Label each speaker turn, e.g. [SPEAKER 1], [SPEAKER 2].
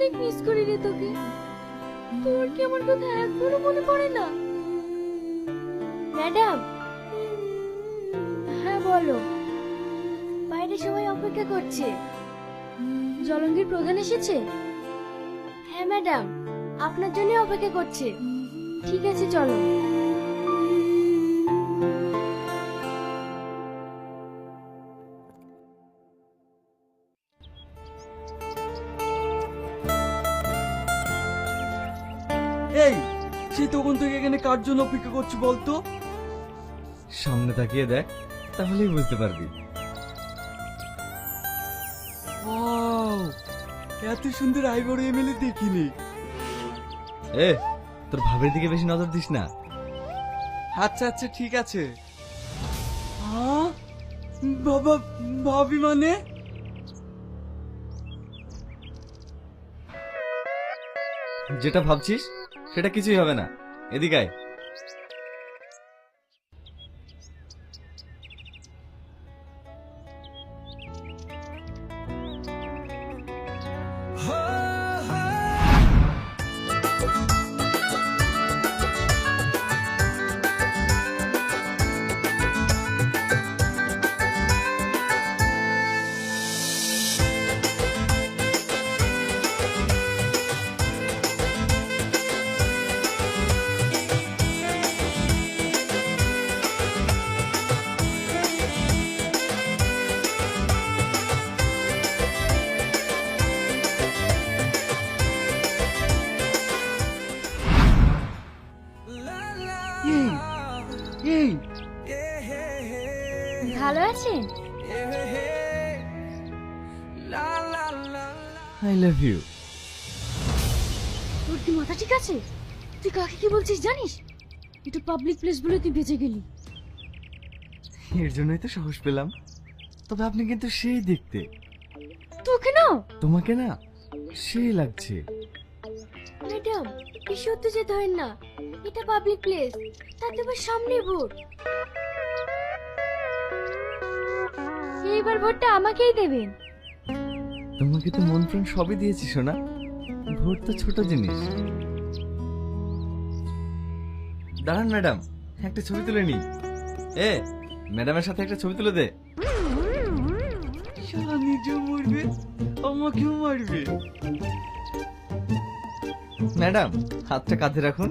[SPEAKER 1] অনেক মিস করি রে তোকে। তোর কি আমার কথা একবারও মনে পড়ে না? ম্যাডাম। হ্যাঁ বলো। বাইরে সবাই অপেক্ষা করছে। জলঙ্গির প্রধান এসেছে? হ্যাঁ ম্যাডাম, আপনার জন্য অপেক্ষা করছে। ঠিক আছে চলো।
[SPEAKER 2] এই, সে তখন থেকে এখানে কার জন্য অপেক্ষা করছি বলতো?
[SPEAKER 3] সামনে তাকিয়ে দেখ, তাহলেই বুঝতে পারবি।
[SPEAKER 2] ওয়াও, এত সুন্দর আইবড় এমএলএ দেখিনি।
[SPEAKER 3] এ, তোর ভাবের দিকে বেশি নজর দিস না।
[SPEAKER 2] আচ্ছা আচ্ছা ঠিক আছে। হ্যাঁ বাবা, ভাবি মানে?
[SPEAKER 3] যেটা ভাবছিস সেটা কিছুই হবে না। এদিকে আয়।
[SPEAKER 2] এই
[SPEAKER 1] ভালো আছেন?
[SPEAKER 3] I love you.
[SPEAKER 1] তোর কি মাথা ঠিক আছে? তুই কাকে কি বলছিস জানিস? এটা পাবলিক প্লেস বলে তুই বেঁচে গেলি।
[SPEAKER 3] এর জন্যই তো সাহস পেলাম। তবে আপনি কিন্তু সেই দেখতে।
[SPEAKER 1] তোকে না?
[SPEAKER 3] তোমাকে না সেই লাগছে।
[SPEAKER 1] ম্যাডাম, বেশি উত্তেজিত হন না। এটা পাবলিক প্লেস, তাতে আবার সামনে ভোট। এইবার ভোটটা আমাকেই দেবেন।
[SPEAKER 3] তোমাকে তো মন প্রাণ সবই দিয়েছি সোনা। ভোট তো ছোট জিনিস। দাঁড়ান ম্যাডাম, একটা ছবি তুলে নি। এ, ম্যাডামের সাথে একটা ছবি তুলে দে।
[SPEAKER 2] শালা নিজেও মরবে, আমাকেও মারবে।
[SPEAKER 3] ম্যাডাম, হাতটা কাঁধে রাখুন।